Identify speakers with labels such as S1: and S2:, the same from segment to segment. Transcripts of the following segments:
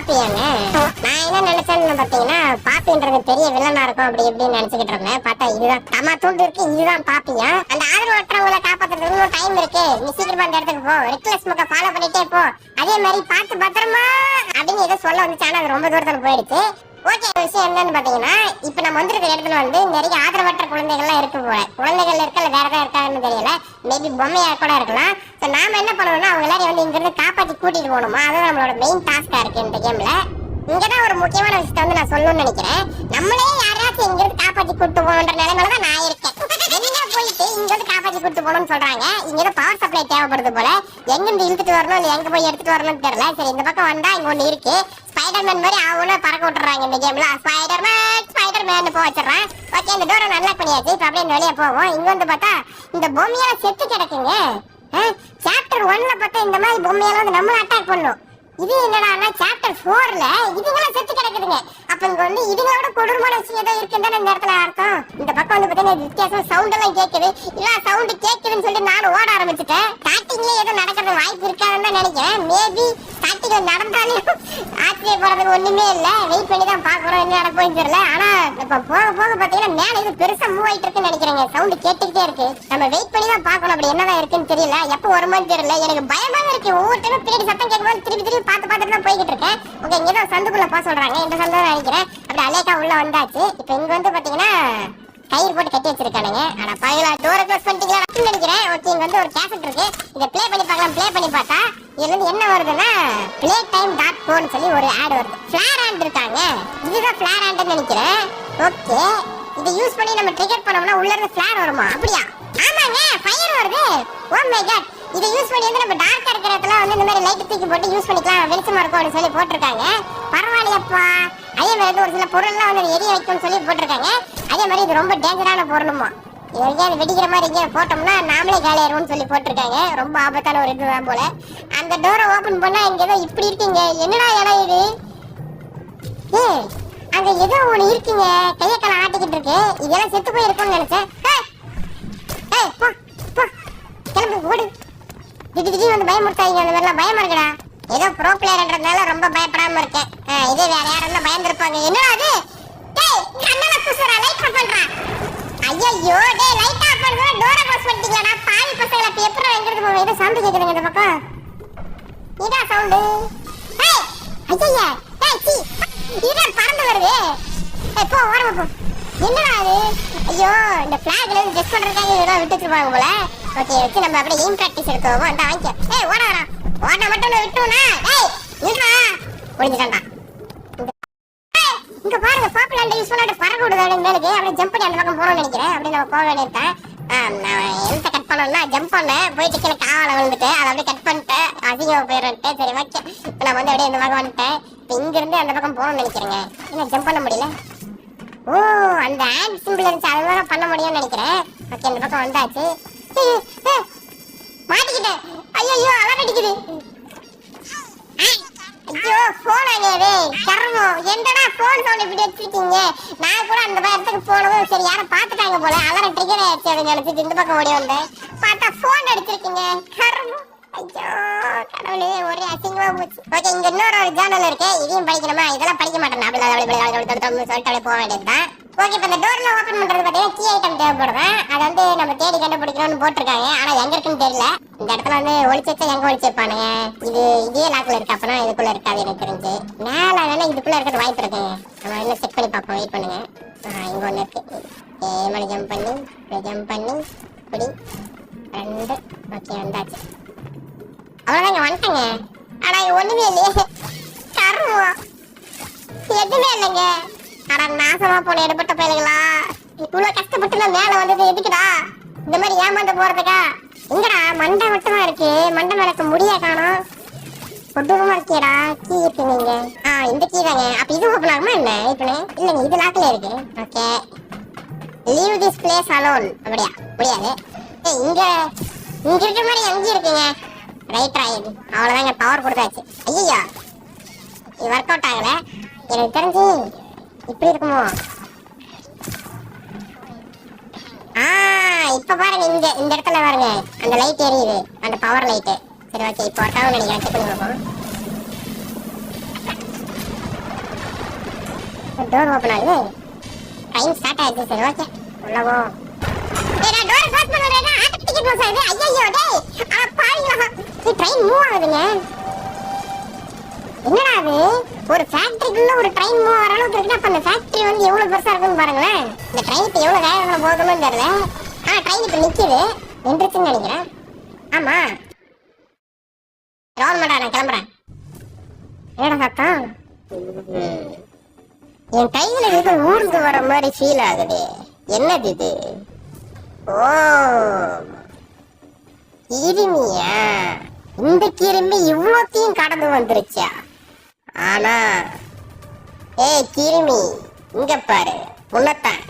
S1: பாப்பியாங்க. நான் என்ன நினைச்சேன்னு பாத்தீங்கன்னா பாப்பின்றது பெரிய வில்லனா இருக்கும் அப்படி இப்படின்னு நினைச்சுக்கிட்டு இருந்தேன். பார்த்தா இதுதான் தமா தூண்டு இருக்கு, இதுதான் பாப்பியா. அந்த ஆதரவற்றவங்களை காப்பாத்துறதுக்கு டைம் இருக்கு, நீ சீக்கிரமா அந்த இடத்துக்கு போ, ரெக்லஸ் முக்க ஃபாலோ பண்ணிட்டே போ, அதே மாதிரி பார்த்து பத்திரமா அப்படின்னு ஏதோ சொல்ல வந்துச்சு. ஆனா அது ரொம்ப தூரத்துல போயிடுச்சு. ஓகே, விஷயம் என்னன்னு பாத்தீங்கன்னா இப்ப நம்ம வந்திருக்கிற இடத்துல வந்து நிறைய ஆதரவற்ற குழந்தைகள்லாம் இருக்கு போல. குழந்தைகள் இருக்கல வேற ஏதாவது இருக்காங்கன்னு தெரியல, மேபி பொம்மையா கூட இருக்கலாம். நாம என்ன பண்ணணும்னா அவங்க எல்லாரையும் வந்து இங்க இருந்து காப்பாத்தி கூட்டிட்டு போகணுமா, அதுதான் நம்மளோட மெயின் டாஸ்கா இருக்கு இந்த கேம்ல. இங்கதான் ஒரு முக்கியமான விஷயத்த வந்து நான் சொல்லணும்னு நினைக்கிறேன். நம்மளே யாராச்சும் இங்க இருந்து காப்பாத்தி கூட்டு போகணுன்ற நிலைமையில நான் இருக்கேன். என்ன போயிட்டு இங்க இருந்து காப்பாத்தி கூட்டு போகணும்னு சொல்றாங்க. இங்க ஏதோ பவர் சப்ளை தேவைப்படுது போல. எங்க இருந்து இழுத்துட்டு வரணும் இல்ல எங்க போய் எடுத்துட்டு வரணும்னு தெரியல. சரி, இந்த பக்கம் வந்தா இங்க ஒண்ணு இருக்கு. ஸ்பைடர்மேன் மாதிரி அவனை பறக்க விட்டுறாங்க இந்த கேம்ல. ஸ்பைடர்மேன் போக வச்சிடறான். ஓகே, இந்த டோரை நல்லா பண்ணியாச்சு. இப்ப அப்படியே வெளியே போவோம். இங்க வந்து பார்த்தா இந்த பொம்மையால செத்து கிடக்குங்க. சாப்டர் 1ல பார்த்தா இந்த மாதிரி பொம்மையால வந்து நம்ம அட்டாக் பண்ணும். இது என்னடான்னா சாப்டர் 4ல இதுங்கெல்லாம் செத்து கிடக்குதுங்க. அப்ப இங்க வந்து இதுங்களோட கொடூரமான விஷயம் ஏதோ இருக்குன்னு இந்த இடத்துல அர்த்தம். இந்த பக்கம் வந்து பாத்தீங்கன்னா வித்தியாசம் சவுண்ட் எல்லாம் கேட்குது. இல்ல சவுண்ட் கேட்குதுன்னு சொல்லிட்டு நானும் ஓட ஆரம்பிச்சுட்டேன். ஸ்டார்டிங்ல ஏதோ நடக்கிறது வாய்ப்பு இருக்காதுன்னு தான் நினைக்கிறேன். மேபி ஸ்டார்டிங்ல நடந்தாலும் ஆச்சரியப்படுறதுக்கு ஒண்ணுமே இல்ல. வெயிட் பண்ணி தான் பாக்குறோம் என்ன நடக்கும் தெரியல. ஆனா இப்ப போக போக பாத்தீங்கன்னா மேல இது பெருசா மூவ் ஆயிட்டு இருக்குன்னு நினைக்கிறேங்க. சவுண்ட் கேட்டுக்கிட்டே இருக்கு. நம்ம வெயிட் பண்ணி தான் பாக்கணும் அப்படி என்னதான் இருக்குன்னு தெரியல. எப்ப வருமானு தெரியல. எனக்கு பயமா இருக்கு. ஒவ்வொருத்தரும் பின்னாடி சத்தம் கேட்கும்போது திருப்பி பார்த்துட்டு தான் போய்கிட்டு இருக்கேன். ஓகே, இங்க தான் சந்துக்குள்ள போக சொல்றாங்க. இந்த சந்து நினைக்கிறேன். அப்படி அலேக்கா உள்ள வந்தாச்சு. இப்ப இங்க வந்து பாத்தீங்கன்னா கயிறு போட்டு கட்டி வச்சிருக்கானுங்க. ஆனா பாயலா டோரை க்ளோஸ் பண்ணிட்டீங்களா நினைக்கிறேன். ஓகே, இங்க வந்து ஒரு கேசட் இருக்கு. இதை ப்ளே பண்ணி பார்க்கலாம். ப்ளே பண்ணி பார்த்தா இதுல இருந்து என்ன வருதுன்னா playtime.co சொல்லி ஒரு ஆட் வருது. ஃபிளார் ஹேண்ட் இருக்காங்க. இதுதான் ஃபிளார் ஹேண்ட்னு நினைக்கிறேன். ஓகே, இதை யூஸ் பண்ணி நம்ம ட்ரிகர் பண்ணோம்னா உள்ள இருந்து ஃபிளார் வருமா? அப்படியா? ஆமாங்க, ஃபயர் வருது. ஓ மை காட், இதை யூஸ் பண்ணி வந்து நம்ம டார்க்கா இருக்கிற இடத்துல வந்து இந்த மாதிரி லைட் தூக்கி போட்டு யூஸ் பண்ணிக்கலாம், வெளிச்சமா இருக்கும் அப்படின்னு சொல்லி போட்டிருக்காங்க. பரவாயில்லையப்பா. அதே மாதிரி ஒரு சில பொருள்லாம் வந்து எரிய வைக்கும்னு சொல்லி போட்டிருக்காங்க. அதே மாதிரி இது ரொம்ப டேஞ்சரான பொருளுமா. இது எங்கேயாவது வெடிக்கிற மாதிரி எங்கேயாவது போட்டோம்னா நாமளே காலியாயிருவோம்னு சொல்லி போட்டிருக்காங்க. ரொம்ப ஆபத்தான ஒரு இதுதான் போல. அந்த டோரை ஓபன் பண்ணா இங்க ஏதோ இப்படி இருக்கீங்க. என்னடா இடம் இது? அங்க ஏதோ ஒண்ணு இருக்குங்க. கையக்கால ஆட்டிக்கிட்டு இருக்கு. இதெல்லாம் செத்து போய் இருக்கும்னு நினைச்சேன். கிளம்பு, ஓடு. திடீர்னு வந்து பயமுறுத்தாங்க. அந்த மாதிரிலாம் பயமா இருக்குடா. ஏதோ ப்ரோ பிளேயர்ன்றதுனால ரொம்ப பயப்படாம இருக்கேன். இதே வேற யாரும் பயந்துருப்பாங்க. என்னடா அது? கண்ணால பூசுறா, லைட் ஆஃப் பண்றா. ஐயோ, டேய் லைட் ஆஃப் பண்ணுங்க. டோரை க்ளோஸ் பண்ணிட்டீங்கடா பாவி பசங்களா. எப்பறா எங்க இருந்து போவே? ஏதோ சவுண்ட் கேக்குதுங்க இந்த பக்கம். இதா சவுண்ட். ஐயா, சீ, இது பறந்து வருது. போ, ஓரமா போ. என்னடா அது? ஐயோ, இந்த ஃபிளாக்ல இருந்து டெஸ்ட் பண்றதுக்காக ஏதோ விட்டு வச்சிருப்பாங்க போல. ஓகே, வச்சு நம்ம அப்படியே எய்ம் பிராக்டிஸ் எடுத்துவோம். அந்த வாங்கிக்க. ஓடறா. ஓட மட்டும் விட்டுனா. நில்றா. ஒளிஞ்சிட்டான்டா. இங்க பாருங்க, பாப்புலர் யூஸ் பண்ணாத பறக்க விடுதானே மேலுக்கு. அப்படியே ஜம்ப் பண்ணி அந்த பக்கம் போறோம்னு நினைக்கிறேன். அப்படியே நம்ம போக வேண்டியதுதான். நான் எழுத்த கட் பண்ணணும்னா ஜம்ப் பண்ணேன். போயிட்டு கீழே காவலை விழுந்துட்டு அதை அப்படியே கட் பண்ணிட்டேன். அதிகமாக போயிடுறேன்ட்டு. சரி ஓகே, இப்போ நான் வந்து அப்படியே இந்த பக்கம் வந்துட்டேன். இப்போ இங்கிருந்து அந்த பக்கம் போகணும்னு நினைக்கிறேங்க. என்ன ஜம்ப் பண்ண முடியல? ஓ, அந்த ஹேண்ட் சிம்பிள் இருந்துச்சு, அதுதான் பண்ண முடியும்னு நினைக்கிறேன். ஓகே, இந்த பக்கம் வந்தாச்சு. மாட்டிக்கிட்டேன். ஐயோ, அலர் அடிக்குது. ஐயோ, போன் ஆகவே கர்மம். என்னடா போன் சவுண்ட் இப்படி வச்சிருக்கீங்க? நான் கூட அந்த இடத்துக்கு போனதும் சரி யாரும் பார்த்துட்டாங்க போல, அலர் ட்ரிகர் ஆயிடுச்சு அப்படின்னு நினைச்சிட்டு இந்த பக்கம் ஓடி வந்தேன். பார்த்தா போன் அடிச்சிருக்கீங்க. கர்மம். ஐயோ கடவுளே, ஒரே அசிங்கமா போச்சு. ஓகே, இங்க இன்னொரு ஜேர்னல் இருக்கு. இதையும் படிக்கணுமா? இதெல்லாம் படிக்க மாட்டேன். சொல்லிட்டு அப்படியே போக வேண்டியதுதான். ஓகே, இப்போ இந்த டோர்ல ஓபன் பண்றது பார்த்தீங்கன்னா கீ ஐட்டம் தேவைப்படுது. அதை வந்து நம்ம தேடி கண்டுபிடிக்கணும்னு போட்டிருக்காங்க. ஆனா எங்க இருக்குன்னு தெரியல. இந்த இடத்துல வந்து ஒளிச்சு வச்சா எங்க ஒளிச்சு வைப்பானுங்க? இதே லாக்ல இருக்கு. அப்பனா இதுக்குள்ள இருக்காது எனக்கு தெரிஞ்சு. மேல வேணா இதுக்குள்ள இருக்கிறது வாய்ப்பு இருக்குங்க. நம்ம இன்னும் செக் பண்ணி பார்ப்போம். வெயிட் பண்ணுங்க. இங்க ஒண்ணு இருக்கு. மேல ஜம்ப் பண்ணி இப்படி 2. ஓகே, வந்தாச்சு. அவ்வளவுதாங்க, வந்துட்டேங்க. ஆனா ஒண்ணுமே இல்லையே. கருவம் எதுவுமே இல்லைங்க. ஆனா நாசமா போன எடுபட்ட பயலுங்களா. இவ்வளவு கஷ்டப்பட்டு நான் மேல வந்தது எதுக்குடா? இந்த மாதிரி ஏமாந்து போறதுக்கா? எங்கடா மண்டை மட்டுமா இருக்கு? மண்டை மேலக்கு முடியா காணும். கொடூரமா இருக்கேடா. கீ இருக்கு நீங்க. இந்த கீ தாங்க. அப்ப இது ஓபன் ஆகுமா என்ன? இப்ப இல்லைங்க, இது லாக்ல இருக்கு. Okay, leave this place alone. அப்படியா? முடியாது. இங்க இருக்கிற மாதிரி எங்க இருக்குங்க? ரைட் ராய்டு. அவ்வளவுதாங்க, பவர் கொடுத்தாச்சு. ஐயா, இது ஒர்க் அவுட் ஆகல. எனக்கு தெரிஞ்சு இப்படி இருக்குமோ? இப்ப பாருங்க, இந்த இடத்துல பாருங்க, அந்த லைட் எரியுது, அந்த பவர் லைட். சரி ஓகே, இப்போ ஒர்க் ஆகும் நினைக்கிறேன். செக் பண்ணி பார்ப்போம். டோர் ஓபன் ஆகுது. டைம் ஸ்டார்ட் ஆயிடுச்சு. சரி ஓகே உள்ளவோ. டேய் நான் டோர் க்ளோஸ் பண்ணறேனா ஆட்டோமேட்டிக்கா க்ளோஸ் ஆகுது. ஐயோ டேய் அட பாருங்க. இந்த ட்ரெயின் மூவ் ஆகுதுங்க. என்னடா அது? ஒரு ஃபேக்டரிக்குள்ள ஒரு ட்ரெயின் மூவ் ஆற அளவுக்கு இருக்குனா அப்ப அந்த ஃபேக்டரி வந்து எவ்வளவு பெருசா இருக்குன்னு பாருங்களே. இந்த ட்ரெயின் இப்ப எவ்வளவு வேகமா போகுதுன்னு தெரியல. ட்ரெயின் இப்ப நிக்குது. நின்றுச்சுன்னு நினைக்கிறேன். ஆமா ரோல் நான் கிளம்புறேன். என்னடா சத்தம்? என் கையில ஏதோ ஊர்ந்து வர மாதிரி ஃபீல் ஆகுது. என்னது இது? ஓ கிருமியா? இந்த கிருமி இவ்வளோத்தையும் கடந்து வந்துருச்சா? ஆனா ஏய் கிருமி இங்க பாரு, உன்னத்தான்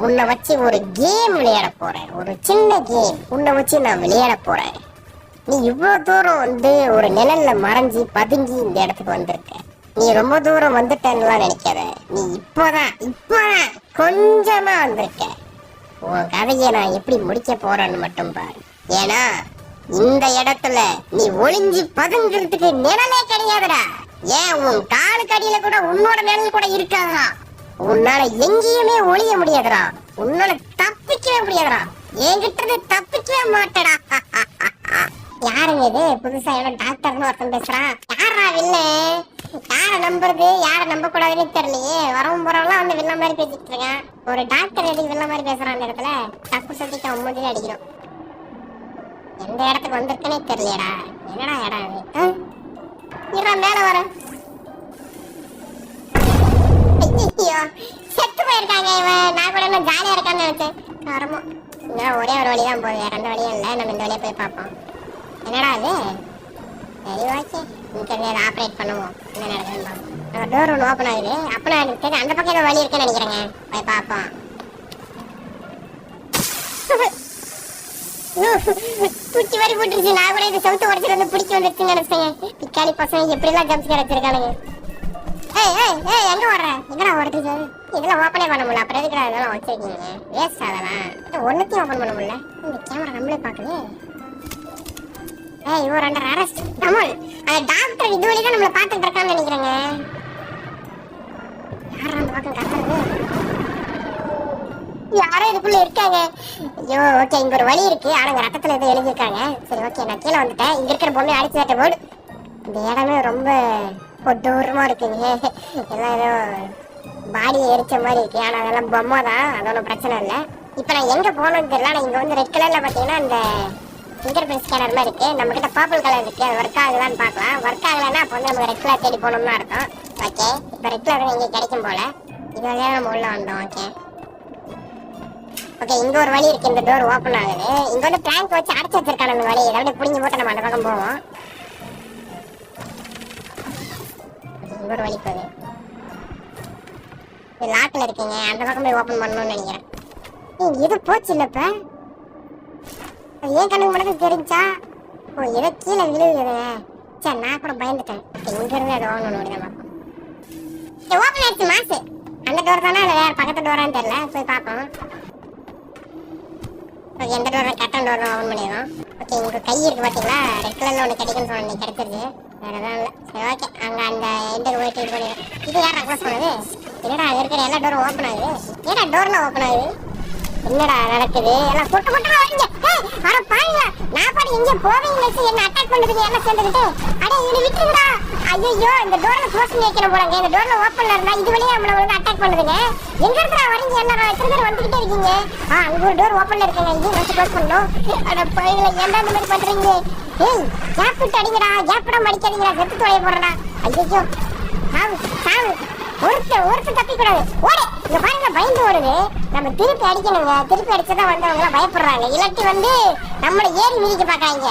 S1: உன்னை வச்சு ஒரு கேம் விளையாட போறேன். ஒரு சின்ன கேம் உன்னை வச்சு நான் விளையாட போறேன். நீ இவ்வளவு தூரம் வந்து ஒரு நிழல்ல மறைஞ்சி பதுங்கி இந்த இடத்துக்கு வந்திருக்க. நீ ரொம்ப தூரம் வந்துட்டேன்னு நினைக்காத. நீ இப்போதான் கொஞ்சமா வந்திருக்க. உன் கதையை நான் எப்படி முடிக்க போறேன்னு மட்டும் பாரு. ஏன்னா இந்த இடத்துல நீ ஒளிஞ்சு பதுங்கிறதுக்கு நிழலே கிடையாதுடா. ஏன் உன் காலுக்கு அடியில கூட உன்னோட நிழல் கூட இருக்காதா? உன்னால எங்கேயுமே ஒளிய முடியாதுடா. உன்னால தப்பிக்கவே முடியாதுடா. என்கிட்ட தப்பிக்கவே மாட்டடா. யாருங்க இது? புதுசா எவ்வளவு டாக்டர்னு ஒருத்தன் பேசுறான். யாரா வில்ல? யார நம்புறது யார நம்ப கூடாதுன்னு தெரியலையே. வரவும் போறவெல்லாம் வந்து வில்ல மாதிரி பேசிட்டு இருக்கான். ஒரு டாக்டர் எதுக்கு வில்ல மாதிரி பேசுறான்? அந்த இடத்துல தப்பு சொல்லிட்டு அம்மதியா அடிக்கிறோம். எந்த இடத்துக்கு வந்திருக்குன்னே தெரியலடா. என்னடா இடம் அது? இருடா மேல வர. செத்து போயிருக்காங்க இவன். நான் கூட இன்னும் ஜாலியா இருக்கான்னு நினைச்சேன். வரமோ இன்னும் ஒரே ஒரு வழிதான் போகுது. ரெண்டு வழியும் இல்லை. நம்ம இந்த வழியா போய் பார்ப்போம். என்னடா அது? சரி ஓகே இங்க ஆப்ரேட் பண்ணுவோம். என்ன நடக்குதுன்னு பார்ப்போம். டோர் ஒன்று ஓப்பன் ஆகுது. அப்பனா எனக்கு தெரியும் அந்த பக்கம் ஏதோ வழி இருக்குன்னு நினைக்கிறேங்க. போய் பார்ப்போம். பூச்சி மாதிரி போட்டுருச்சு. நான் கூட இது செவுத்து உடச்சிட்டு வந்து பிடிச்சி வந்துருச்சுன்னு நினைச்சேங்க. பிக்காளி பசங்க எப்படிலாம் ஜம்ப் கிடைச்சிருக்கானுங்க. எங்க வர்ற? எங்கடா ஓடுறது? இதெல்லாம் ஓப்பனே பண்ண முடியல. அப்புறம் எதுக்குடா இதெல்லாம் வச்சிருக்கீங்க? வேஸ்ட் அதெல்லாம். ஒன்னுத்தையும் ஓப்பன் பண்ண முடியல. இந்த கேமரா நம்மளே பாக்குது. இவர் அண்டர் அரெஸ்ட். தமிழ் அந்த டாக்டர் இது வழிதான் நம்மள பாத்துட்டு இருக்கான்னு நினைக்கிறேங்க. யாரா அந்த பக்கம் கத்துறது? யாரோ இதுக்குள்ள இருக்காங்க. ஐயோ ஓகே இங்க ஒரு வழி இருக்கு. ஆனா ரத்தத்துல ஏதோ எழுதிருக்காங்க. சரி ஓகே நான் கீழே வந்துட்டேன். இங்க இருக்கிற பொண்ணு அடிச்சு தட்ட போடு. இந்த இடமே ரொம்ப கொடூரமா இருக்குங்க. எல்லாம் ஏதோ பாடியை எரிச்ச மாதிரி இருக்கு. ஆனா அதெல்லாம் பொம்மை தான். அதோட பிரச்சனை இல்லை. இப்ப நான் எங்க போனோம்னு தெரியல. நான் இங்க வந்து ரெட் கலர்ல பாத்தீங்கன்னா அந்த ஃபிங்கர் பிரிண்ட் ஸ்கேனர் மாதிரி இருக்கு. நம்ம கிட்ட பர்பிள் கலர் இருக்கு. அது ஒர்க் ஆகுதான்னு பார்க்கலாம். ஒர்க் ஆகலைன்னா அப்போ வந்து நம்ம ரெட் கலர் தேடி போனோம்னு அர்த்தம். ஓகே இப்போ ரெட் கலர் இங்கே கிடைக்கும் போல. இது வழியாக நம்ம உள்ள வந்தோம். ஓகே ஓகே இங்க ஒரு வழி இருக்கு. இந்த டோர் ஓப்பன் ஆகுது. இங்க வந்து பிளாங்க் வச்சு அடைச்சு வச்சிருக்கான அந்த வழி. ஏதாவது புடிஞ்சு போட்டு நம்ம அந்த பக்கம் போவோம். இங்க ஒரு வழி போகுது. இது லாக்ல இருக்குங்க. அந்த பக்கம் போய் ஓப்பன் பண்ணணும்னு நினைக்கிறேன். இது போச்சு இல்லப்ப. ஏன் கண்ணுக்கு மட்டும் தெரிஞ்சா? ஓ ஏதோ கீழே விழுகுது. சரி நான் கூட பயந்துட்டேன். இங்க இருந்து அதை வாங்கணும். ஓப்பன் ஆயிடுச்சு மாசு. அந்த டோர் தானே இல்லை வேற பக்கத்து டோரான்னு தெரியல. போய் பார்ப்போம். ஓகே எந்த டோர் கட்டன் டோர் ஓப்பன் பண்ணிடுறோம். ஓகே இங்கே கை இருக்கு பார்த்தீங்களா? ரெட் கலரில் ஒன்று கிடைக்குன்னு சொன்னேன். கிடைச்சிருச்சு. வேறு எதாவது இல்லை. சரி ஓகே அங்கே அந்த எண்டுக்கு போயிட்டு இது பண்ணிடுறேன். இது யாரா க்ளோஸ் பண்ணுது? என்னடா அது இருக்கிற எல்லா டோரும் ஓப்பன் ஆகுது. ஏடா டோர்லாம் ஓப்பன் ஆகுது? என்னடா நடக்குது? எல்லாம் கொட்டு கொட்டா வரீங்க. அட பாருங்க நான் பாடி இங்க போவீங்க என்ன அட்டாக் பண்றதுக்கு எல்லாம் சேர்ந்துக்கிட்டு அடே இவனை விட்டுருங்கடா. ஐயோ இந்த டோர்ல க்ளோஸ் பண்ணி வைக்கணும் போலங்க. இந்த டோர்ல ஓப்பன்ல இருந்தா இது வழியா நம்மள வந்து அட்டாக் பண்ணுதுங்க. எங்க இருக்கா வரீங்க? என்ன எத்தனை பேர் வந்துகிட்டே இருக்கீங்க? அங்க ஒரு டோர் ஓப்பன்ல இருக்குங்க. இங்க வச்சு க்ளோஸ் பண்ணணும். அட பாருங்க ஏன்டா இந்த மாதிரி பண்றீங்க? ஏய் கேப் விட்டு அடிங்கடா. கேப்டா மடிக்காதீங்கடா. செத்து தொலைய போறடா. ஐயோ சாவு சாவு. ஒருத்தர் தப்பி கூடாது. ஓடு. இங்க பாருங்க பயந்து ஓடுது. நம்ம திருப்பி அடிக்கணுங்க. திருப்பி அடிச்சதான் வந்து அவங்க பயப்படுறாங்க. இல்லாட்டி வந்து நம்மள ஏறி மிதிக்க பாக்காங்க.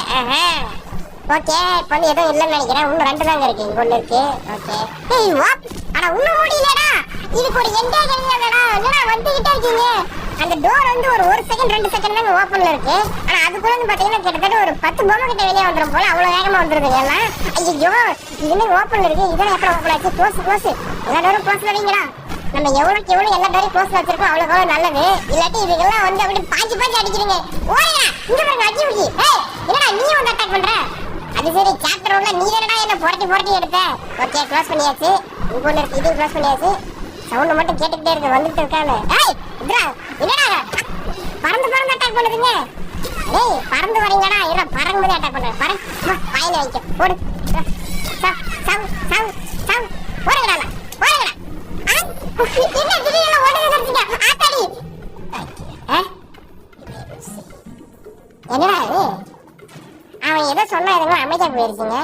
S1: ஓகே இப்ப வந்து எதுவும் இல்லைன்னு நினைக்கிறேன். இன்னும் 2 தாங்க இருக்கு. இங்க ஒண்ணு இருக்கு. ஓகே ஏய் வாப். ஆனா இன்னும் முடியலடா. இதுக்கு ஒரு எண்டே கிடையாதுடா. என்னடா வந்துகிட்டே இருக்கீங்க? அந்த டோர் வந்து ஒரு செகண்ட் 2 செகண்ட் தாங்க ஓப்பன்ல இருக்கு. ஆனா அதுக்குள்ள வந்து பாத்தீங்கன்னா கிட்டத்தட்ட ஒரு 10 பொம்மை கிட்ட வெளியே வந்துடும் போல. அவ்வளவு வேகமா வந்துருது. ஏன்னா ஐயோ இது ஓப்பன்ல இருக்கு. இதெல்லாம் எப்ப ஓப்பன் ஆச்சு? க்ளோஸ் எல்லா டோரும் க்ளோஸ்ல வைங்கடா. நம்ம எவ்வளவுக்கு எவ்வளவு எல்லா டோரையும் க்ளோஸ்ல வச்சிருக்கோம் அவ்வளவு நல்லது. இல்லாட்டி இதுக்கெல்லாம் வந்து அப்படி பாஞ்சு அடிக்கிறீங்க. ஓடுங்க இங்க பாருங்க அடி உடி. ஏய் என்னடா நீ வந்து அட்டாக் பண்ற? அது சரி சாப்டர் 1ல நீ என்னடா என்ன புரட்டி எடுத்த? ஓகே க்ளோஸ் பண்ணியாச்சு. இங்க ஒண்ணு இருக்கு. இது க்ளோஸ் பண்ணியாச்சு. சவுண்ட் மட்டும் கேட்டுக்கிட்டே இருக்கு. வந்துட்டு இருக்கானு. ஏய் இத்ரா என்னடா பறந்து பறந்து அட்டாக் பண்ணுதுங்க. டேய் பறந்து வரீங்கடா. இற பறங்கும்போது அட்டாக் பண்ற. பறந்து வாயில வைக்க. ஓடு. சவ் சவ் சவ் சவ் ஓடுங்கடா. ஓடுங்கடா. என்ன திடீர்னு ஓடுங்க நிறுத்திங்க. ஆத்தாடி. என்னடா இது? அவன் ஏதோ சொன்னா எதுவும் அமைதியா போயிருக்கீங்க.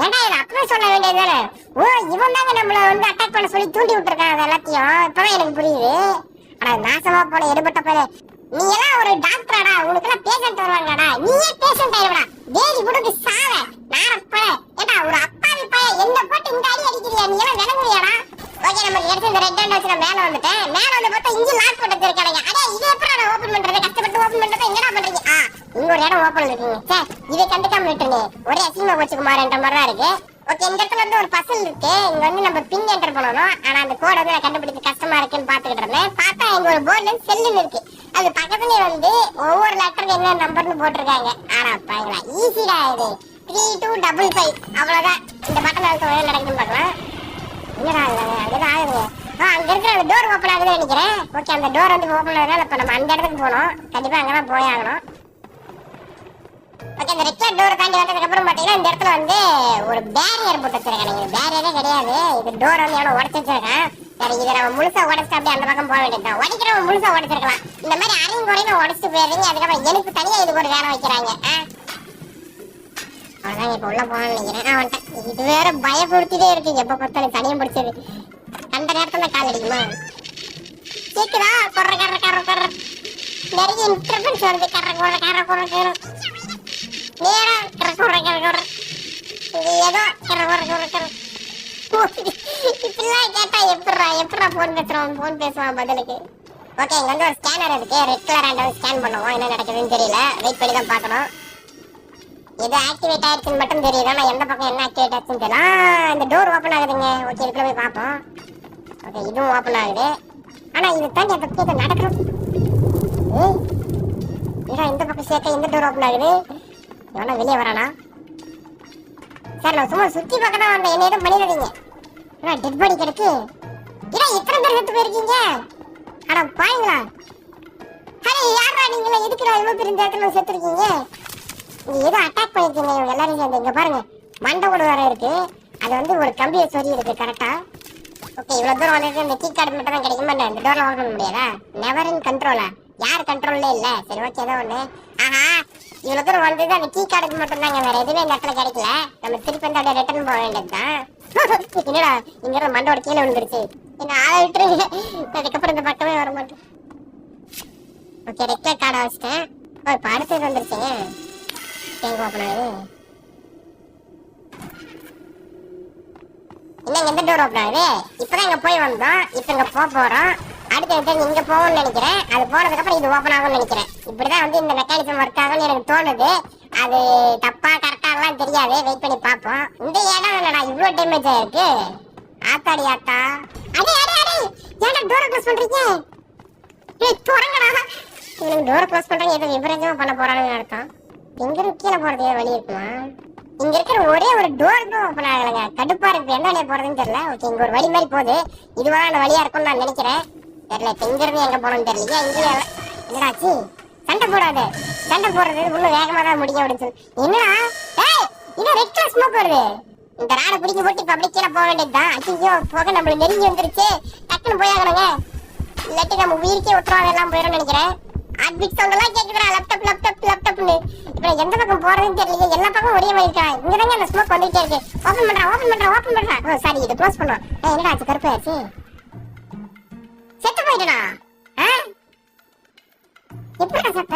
S1: ஏன்டா இதை அப்பவே சொல்ல வேண்டியதுதானே? ஓ இவன் தாங்க நம்மள வந்து அட்டாக் பண்ண சொல்லி தூண்டி விட்டுருக்கான். அது எல்லாத்தையும் இப்பதான் எனக்கு புரியுது. ஆனா நாசமா போன எடுபட்ட போல. நீ எல்லாம் ஒரு டாக்டராடா, உனக்கு எல்லாம் பேஷண்ட் வருவாங்கடா. நீயே பேஷண்ட் ஆயிடுவா. வேடி புடுக்கு சாவ நாரப்ப. ஏண்டா ஒரு அப்பாவி பையன் என்ன போட்டு இந்த அடி அடிக்கிறியா? நீ எல்லாம் விளங்குறியாடா? ஓகே நம்ம எடுத்து இந்த ரெட் ஹேண்ட் வச்சு மேல வந்துட்டேன். மேல வந்து பார்த்தா இங்க லாக் போட்டு வச்சிருக்கானுங்க. அடே இது எப்படி நான் ஓபன் பண்றது? கஷ்டப்பட்டு ஓபன் பண்றது என்னடா பண்றீங்க? இங்க ஒரு இடம் ஓபன் இருக்குங்க. சே இதை கண்டுக்காம விட்டுருங்க. ஒரே அசிங்கமா வச்சுக்குமாறுன்ற மாதிரி தான் இருக்கு. ஓகே இந்த இடத்துல வந்து ஒரு பசில் இருக்கு. இங்க வந்து நம்ம பின் என்டர் பண்ணணும். ஆனா அந்த கோட் வந்து நான் கண்டுபிடிக்க கஷ்டமா இருக்குன்னு பாத்துக்கிட்டு இருந்தேன். பார்த்தா இங்க ஒரு போர்டுல செல்லுன்னு இருக்கு. அது பக்கத்துலயே வந்து ஒவ்வொரு லெட்டருக்கு என்ன நம்பர்னு போட்டிருக்காங்க. ஆனா பாருங்களா ஈஸிடா இது. 3255 அவ்வளவுதான். இந்த பட்டன் அழுத்த என்ன நடக்குதுன்னு பார்க்கலாம். என்னடா அங்கதான் ஆகுதுங்க. அங்க இருக்கிற அந்த டோர் ஓப்பன் ஆகுதுன்னு நினைக்கிறேன். ஓகே அந்த டோர் வந்து ஓப்பன் ஆகுதுனால இப்ப நம்ம அந்த இடத்துக்கு போனோம். கண்டிப்பா அங்கதான் போய் ஆகணும். ஓகே அந்த ரெட் டோரை தாண்டி வந்ததுக்கு அப்புறம் பாத்தீங்கன்னா இந்த இடத்துல வந்து ஒரு பேரியர் போட்டு வச்சிருக்காங்க. பேரியரே கிடையாது. இது டோர் வந்து எவ்வளவு உடச்சு வச்சிருக்கேன். சரி இதை நம்ம முழுசா உடச்சிட்டு அப்படியே அந்த பக்கம் போக வேண்டியதுதான். உடைக்கிறவங்க முழுசா உடச்சிருக்கலாம். இந்த மாதிரி அரையும் குறையும் உடச்சிட்டு போயிருங்க. அதுக்கப்புறம் எனக்கு தனியா இதுக்கு ஒரு வேலை வைக்கிறாங்க. அவ்வளவுதான் இப்ப உள்ள போகணும்னு நினைக்கிறேன். இது வேற பயப்படுத்திட்டே இருக்கு. எப்ப பார்த்தாலும் தனியும் பிடிச்சது. அந்த நேரத்துல கால் அடிக்குமா கேக்குதா? கொற கர கர கர நிறைய இன்டர்ஃபரன்ஸ் வருது. கர கொற கர கொற கர நேரா கர கொற கர கர இது ஏதோ கர கொற கர கர இப்படிலாம் கேட்டா எப்படா போன் பேசுவான் பதிலுக்கு. ஓகே இங்க வந்து ஒரு ஸ்கேனர் இருக்கு. ரெட் கலர் ஹேண்ட் ஸ்கேன் பண்ணுவோம். என்ன நடக்குதுன்னு தெரியல. வெயிட் பண்ணி தான் பார்க்கணும். எது ஆக்டிவேட் ஆயிடுச்சுன்னு மட்டும் தெரியுது. ஆனா எந்த பக்கம் என்ன ஆக்டிவேட் ஆச்சுன்னு தெரியல. இந்த டோர் ஓப்பன் ஆகுதுங்க. ஓகே இதுக்குள்ள போய் பார்ப்போம். ஓகே இதுவும் ஓப்பன் ஆகுது. ஆனா இது தாண்டி அந்த பக்கம் நடக்கணும். இந்த பக்கம் சேர்க்க இந்த டோர் ஓப்பன் ஆகுது. எவனா வெளியே வரானா? சார் நான் சும்மா சுத்தி பக்கம் தான் வந்தேன். என்ன எதுவும் பண்ணிடாதீங்க. டெட் பாடி கிடக்கு. எத்தனை பேர் செத்து போயிருக்கீங்க? ஆனா பாருங்களா யாரா நீங்களா? எதுக்குடா இவ்வளவு பேர் இந்த இடத்துல செத்துருக்கீங்க? நீங்க ஏதோ அட்டாக் பண்ணிருக்கீங்க இவங்க எல்லாரும் சேர்ந்து. இங்க பாருங்க மண்டை ஓடு வேற இருக்கு. அது வந்து ஒரு கம்பியை சொறி இருக்கு கரெக்டா. ஓகே இவ்வளவு தூரம் வந்து இந்த கீ கார்டு மட்டும் தான் கிடைக்குமா? இந்த டோர்ல ஓபன் பண்ண முடியாதா? நெவர் இன் கண்ட்ரோலா? யார் கண்ட்ரோல்ல இல்ல? சரி ஓகே ஏதோ ஒண்ணு. ஆஹா இவ்வளவு தூரம் வந்தது அந்த கீ கார்டுக்கு மட்டும் தாங்க. வேற எதுவுமே இந்த இடத்துல கிடைக்கல. நம்ம திருப்பி வந்து அப்படியே ரிட்டர்ன் போக வேண்டியதுதான். என்னடா இங்க மண்டோட கீழே விழுந்துருச்சு. என்ன ஆள விட்டுருங்க. அதுக்கப்புறம் இந்த பக்கமே வர மாட்டேன். ஓகே ரெட் கலர் கார்டை வச்சுட்டேன். இப்ப அடுத்தது வந்துருச்சுங்க. எங்க ஓபன் ஆகுது? என்ன எந்த டோர் ஓபன் ஆகுது? இப்பதான் இங்க போய் வந்தோம். இப்ப இங்க போறோம். அடுத்து இங்க போகணும்னு நினைக்கிறேன். அது போனதுக்கு அப்புறம் இது ஓபன் ஆகும்னு நினைக்கிறேன். இப்படிதான் வந்து இந்த மெக்கானிசம் ஒர்க் ஆகும்னு எனக்கு தோணுது. அது தப்பா கரெக்டாலாம் தெரியாது. வெயிட் பண்ணி பார்ப்போம். இந்த இடம் என்னடா இவ்வளவு டேமேஜ் ஆயிருக்கு? ஆத்தாடி ஆத்தா. அடே அடே அடே ஏன்டா டோரை க்ளோஸ் பண்றீங்க? தொடங்கடா. இவனுக்கு டோரை க்ளோஸ் பண்றாங்க. ஏதோ விபரீதமா பண்ண போறானுன்னு அர்த்தம். எங்க கீழே போறது வழி இருக்குமா? இங்க இருக்கிற ஒரே ஒரு டோர் தான் ஓபன் ஆகலைங்க. கடுப்பா இருக்கு. எந்த வழியா போறதுன்னு தெரியல. ஓகே இங்க ஒரு வழி மாதிரி போகுது. இதுவா அந்த வழியா இருக்கும்னு நான் நினைக்கிறேன். தெரியல இப்ப இங்க இருந்து எங்க போறோம்னு தெரியல. இங்க என்னடாச்சு? சண்டை போடாது. சண்டை போடுறது இன்னும் வேகமா தான் முடியும் அப்படின்னு சொல்லி. என்னடா இன்னும் ரெட் கலர் ஸ்மோக் வருது. இந்த ராடை பிடிக்க போட்டு இப்ப அப்படியே கீழே போக வேண்டியதுதான். ஐயோ போக நம்மள நெருங்கி வந்துருச்சு. டக்குன்னு போயாகணுங்க. இல்லாட்டி நம்ம உயிருக்கே உத்தரவாதம் எல்லாம் போயிடும் நினைக்கிறேன். ஹார்ட்பீட் சவுண்ட் எல்லாம் கேக்குதுடா. லேப்டாப் லேப்டாப் லேப்டாப்னு. இப்ப எந்த பக்கம் போறதுன்னு தெரியல. எல்லா பக்கம் ஒரே மாதிரி இருக்கா. இங்க தாங்க அந்த ஸ்மோக் வந்துட்டே இருக்கு. ஓபன் பண்றா. ஓ சாரி இது க்ளோஸ் பண்ணுவோம். என்னடா ஆச்சு? கருப்பாச்சு. செத்து போயிட்டா. எப்படிடா செத்த?